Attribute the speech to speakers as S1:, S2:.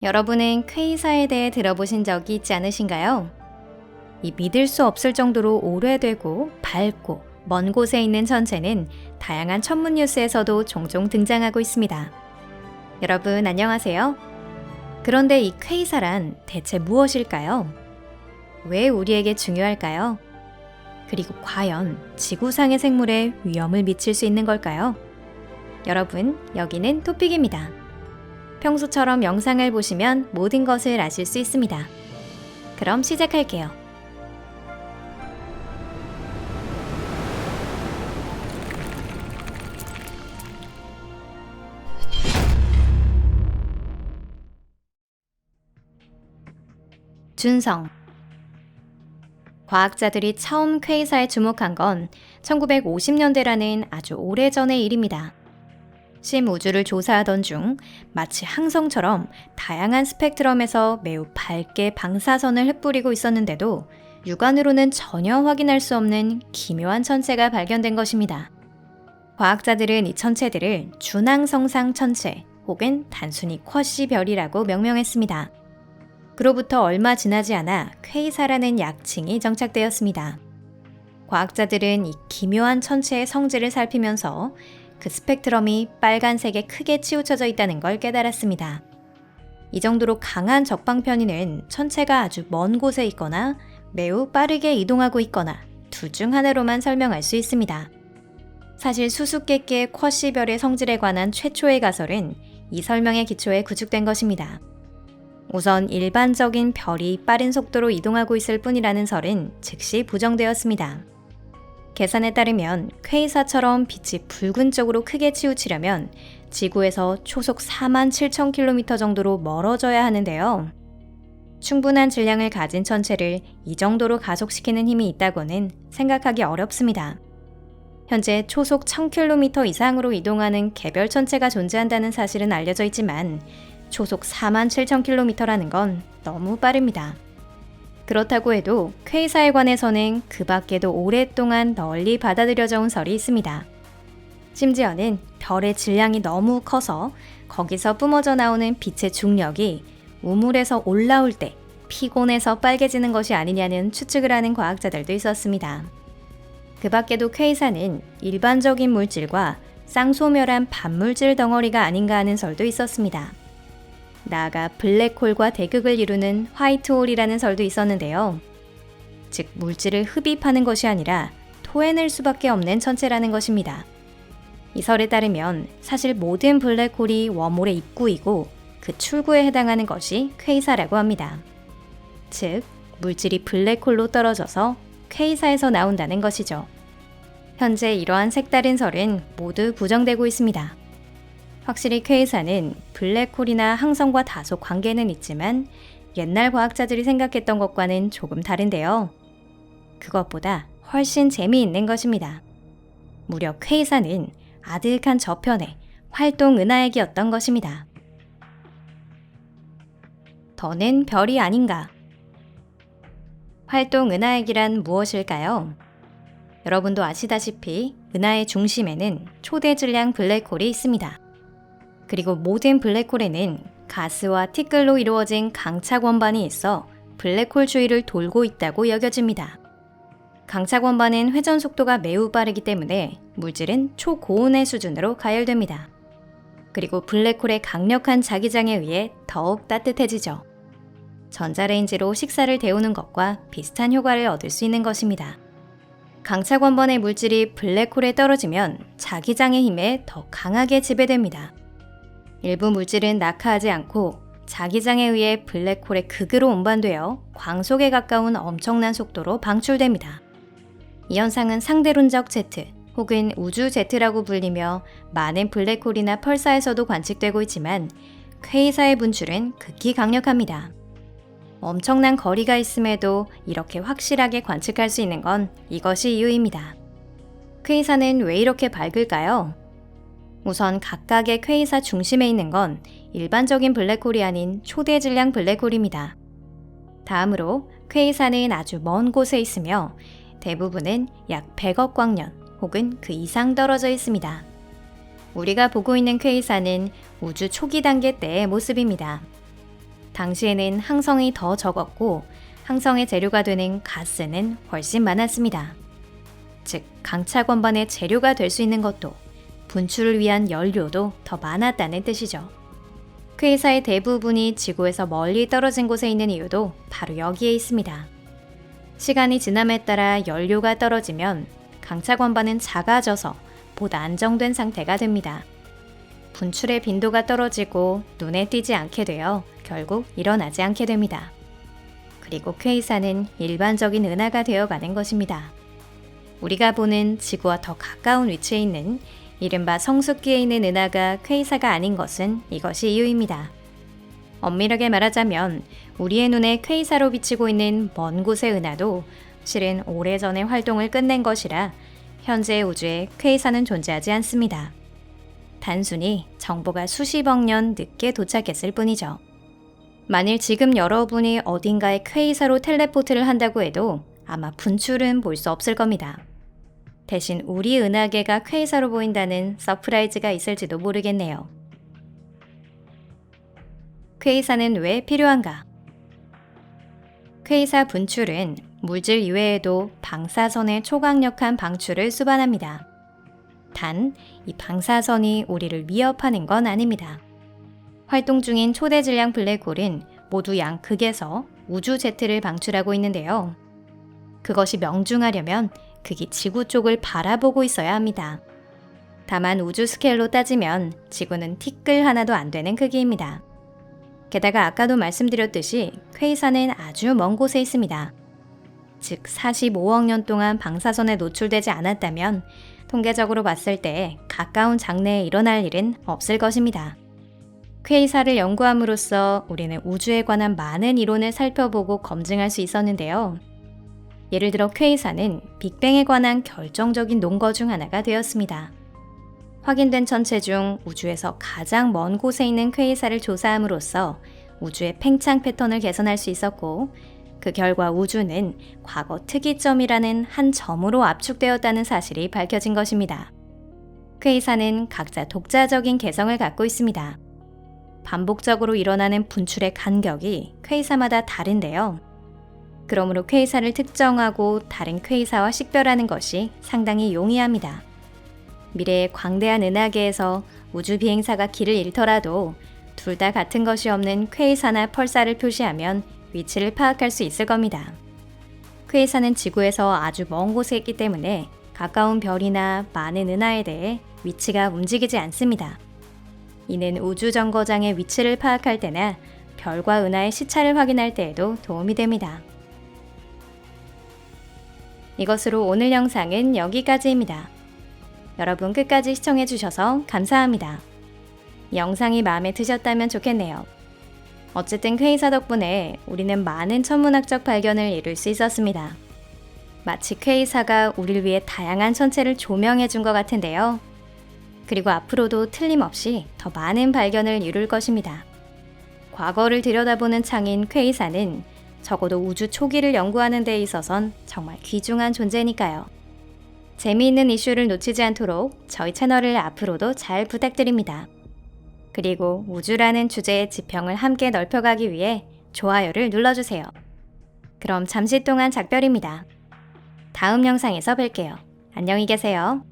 S1: 여러분은 퀘이사에 대해 들어보신 적이 있지 않으신가요? 이 믿을 수 없을 정도로 오래되고 밝고 먼 곳에 있는 천체는 다양한 천문 뉴스에서도 종종 등장하고 있습니다. 여러분 안녕하세요. 그런데 이 퀘이사란 대체 무엇일까요? 왜 우리에게 중요할까요? 그리고 과연 지구상의 생물에 위험을 미칠 수 있는 걸까요? 여러분, 여기는 토픽입니다. 평소처럼 영상을 보시면 모든 것을 아실 수 있습니다. 그럼 시작할게요. 준성. 과학자들이 처음 퀘이사에 주목한 건 1950년대라는 아주 오래전의 일입니다. 심우주를 조사하던 중 마치 항성처럼 다양한 스펙트럼에서 매우 밝게 방사선을 흩뿌리고 있었는데도 육안으로는 전혀 확인할 수 없는 기묘한 천체가 발견된 것입니다. 과학자들은 이 천체들을 준항성상 천체 혹은 단순히 쿼시 별이라고 명명했습니다. 그로부터 얼마 지나지 않아 퀘이사라는 약칭이 정착되었습니다. 과학자들은 이 기묘한 천체의 성질을 살피면서 그 스펙트럼이 빨간색에 크게 치우쳐져 있다는 걸 깨달았습니다. 이 정도로 강한 적방편이는 천체가 아주 먼 곳에 있거나 매우 빠르게 이동하고 있거나 둘 중 하나로만 설명할 수 있습니다. 사실 수수께끼의 쿼시별의 성질에 관한 최초의 가설은 이 설명의 기초에 구축된 것입니다. 우선 일반적인 별이 빠른 속도로 이동하고 있을 뿐이라는 설은 즉시 부정되었습니다. 계산에 따르면 퀘이사처럼 빛이 붉은 쪽으로 크게 치우치려면 지구에서 초속 47,000km 정도로 멀어져야 하는데요. 충분한 질량을 가진 천체를 이 정도로 가속시키는 힘이 있다고는 생각하기 어렵습니다. 현재 초속 1000km 이상으로 이동하는 개별 천체가 존재한다는 사실은 알려져 있지만 초속 47,000km라는 건 너무 빠릅니다. 그렇다고 해도 퀘이사에 관해서는 그 밖에도 오랫동안 널리 받아들여져 온 설이 있습니다. 심지어는 별의 질량이 너무 커서 거기서 뿜어져 나오는 빛의 중력이 우물에서 올라올 때 피곤해서 빨개지는 것이 아니냐는 추측을 하는 과학자들도 있었습니다. 그 밖에도 퀘이사는 일반적인 물질과 쌍소멸한 반물질 덩어리가 아닌가 하는 설도 있었습니다. 나아가 블랙홀과 대극을 이루는 화이트홀이라는 설도 있었는데요. 즉 물질을 흡입하는 것이 아니라 토해낼 수밖에 없는 천체라는 것입니다. 이 설에 따르면 사실 모든 블랙홀이 웜홀의 입구이고 그 출구에 해당하는 것이 퀘이사라고 합니다. 즉 물질이 블랙홀로 떨어져서 퀘이사에서 나온다는 것이죠. 현재 이러한 색다른 설은 모두 부정되고 있습니다. 확실히 퀘이사는 블랙홀이나 항성과 다소 관계는 있지만 옛날 과학자들이 생각했던 것과는 조금 다른데요. 그것보다 훨씬 재미있는 것입니다. 무려 퀘이사는 아득한 저편의 활동 은하액이었던 것입니다. 더는 별이 아닌가? 활동 은하액이란 무엇일까요? 여러분도 아시다시피 은하의 중심에는 초대 질량 블랙홀이 있습니다. 그리고 모든 블랙홀에는 가스와 티끌로 이루어진 강착 원반이 있어 블랙홀 주위를 돌고 있다고 여겨집니다. 강착 원반은 회전 속도가 매우 빠르기 때문에 물질은 초고온의 수준으로 가열됩니다. 그리고 블랙홀의 강력한 자기장에 의해 더욱 따뜻해지죠. 전자레인지로 식사를 데우는 것과 비슷한 효과를 얻을 수 있는 것입니다. 강착 원반의 물질이 블랙홀에 떨어지면 자기장의 힘에 더 강하게 지배됩니다. 일부 물질은 낙하하지 않고 자기장에 의해 블랙홀의 극으로 운반되어 광속에 가까운 엄청난 속도로 방출됩니다. 이 현상은 상대론적 제트 혹은 우주 제트라고 불리며 많은 블랙홀이나 펄사에서도 관측되고 있지만 퀘이사의 분출은 극히 강력합니다. 엄청난 거리가 있음에도 이렇게 확실하게 관측할 수 있는 건 이것이 이유입니다. 퀘이사는 왜 이렇게 밝을까요? 우선 각각의 퀘이사 중심에 있는 건 일반적인 블랙홀이 아닌 초대 질량 블랙홀입니다. 다음으로 퀘이사는 아주 먼 곳에 있으며 대부분은 약 100억 광년 혹은 그 이상 떨어져 있습니다. 우리가 보고 있는 퀘이사는 우주 초기 단계 때의 모습입니다. 당시에는 항성이 더 적었고 항성의 재료가 되는 가스는 훨씬 많았습니다. 즉, 강차 건반의 재료가 될 수 있는 것도 분출을 위한 연료도 더 많았다는 뜻이죠. 퀘이사의 대부분이 지구에서 멀리 떨어진 곳에 있는 이유도 바로 여기에 있습니다. 시간이 지남에 따라 연료가 떨어지면 강차 건반은 작아져서 보다 안정된 상태가 됩니다. 분출의 빈도가 떨어지고 눈에 띄지 않게 되어 결국 일어나지 않게 됩니다. 그리고 퀘이사는 일반적인 은하가 되어가는 것입니다. 우리가 보는 지구와 더 가까운 위치에 있는 이른바 성숙기에 있는 은하가 퀘이사가 아닌 것은 이것이 이유입니다. 엄밀하게 말하자면 우리의 눈에 퀘이사로 비치고 있는 먼 곳의 은하도 실은 오래전에 활동을 끝낸 것이라 현재의 우주에 퀘이사는 존재하지 않습니다. 단순히 정보가 수십억 년 늦게 도착했을 뿐이죠. 만일 지금 여러분이 어딘가에 퀘이사로 텔레포트를 한다고 해도 아마 분출은 볼 수 없을 겁니다. 대신 우리 은하계가 퀘이사로 보인다는 서프라이즈가 있을지도 모르겠네요. 퀘이사는 왜 필요한가? 퀘이사 분출은 물질 이외에도 방사선의 초강력한 방출을 수반합니다. 단, 이 방사선이 우리를 위협하는 건 아닙니다. 활동 중인 초대 질량 블랙홀은 모두 양극에서 우주 제트를 방출하고 있는데요. 그것이 명중하려면 극이 지구 쪽을 바라보고 있어야 합니다. 다만 우주 스케일로 따지면 지구는 티끌 하나도 안 되는 크기입니다. 게다가 아까도 말씀드렸듯이 퀘이사는 아주 먼 곳에 있습니다. 즉 45억 년 동안 방사선에 노출되지 않았다면 통계적으로 봤을 때 가까운 장래에 일어날 일은 없을 것입니다. 퀘이사를 연구함으로써 우리는 우주에 관한 많은 이론을 살펴보고 검증할 수 있었는데요. 예를 들어 퀘이사는 빅뱅에 관한 결정적인 논거 중 하나가 되었습니다. 확인된 천체 중 우주에서 가장 먼 곳에 있는 퀘이사를 조사함으로써 우주의 팽창 패턴을 개선할 수 있었고, 그 결과 우주는 과거 특이점이라는 한 점으로 압축되었다는 사실이 밝혀진 것입니다. 퀘이사는 각자 독자적인 개성을 갖고 있습니다. 반복적으로 일어나는 분출의 간격이 퀘이사마다 다른데요. 그러므로 퀘이사를 특정하고 다른 퀘이사와 식별하는 것이 상당히 용이합니다. 미래의 광대한 은하계에서 우주 비행사가 길을 잃더라도 둘 다 같은 것이 없는 퀘이사나 펄사를 표시하면 위치를 파악할 수 있을 겁니다. 퀘이사는 지구에서 아주 먼 곳에 있기 때문에 가까운 별이나 많은 은하에 대해 위치가 움직이지 않습니다. 이는 우주 정거장의 위치를 파악할 때나 별과 은하의 시차를 확인할 때에도 도움이 됩니다. 이것으로 오늘 영상은 여기까지입니다. 여러분 끝까지 시청해주셔서 감사합니다. 영상이 마음에 드셨다면 좋겠네요. 어쨌든 퀘이사 덕분에 우리는 많은 천문학적 발견을 이룰 수 있었습니다. 마치 퀘이사가 우리를 위해 다양한 천체를 조명해 준 것 같은데요. 그리고 앞으로도 틀림없이 더 많은 발견을 이룰 것입니다. 과거를 들여다보는 창인 퀘이사는 적어도 우주 초기를 연구하는 데 있어선 정말 귀중한 존재니까요. 재미있는 이슈를 놓치지 않도록 저희 채널을 앞으로도 잘 부탁드립니다. 그리고 우주라는 주제의 지평을 함께 넓혀가기 위해 좋아요를 눌러주세요. 그럼 잠시 동안 작별입니다. 다음 영상에서 뵐게요. 안녕히 계세요.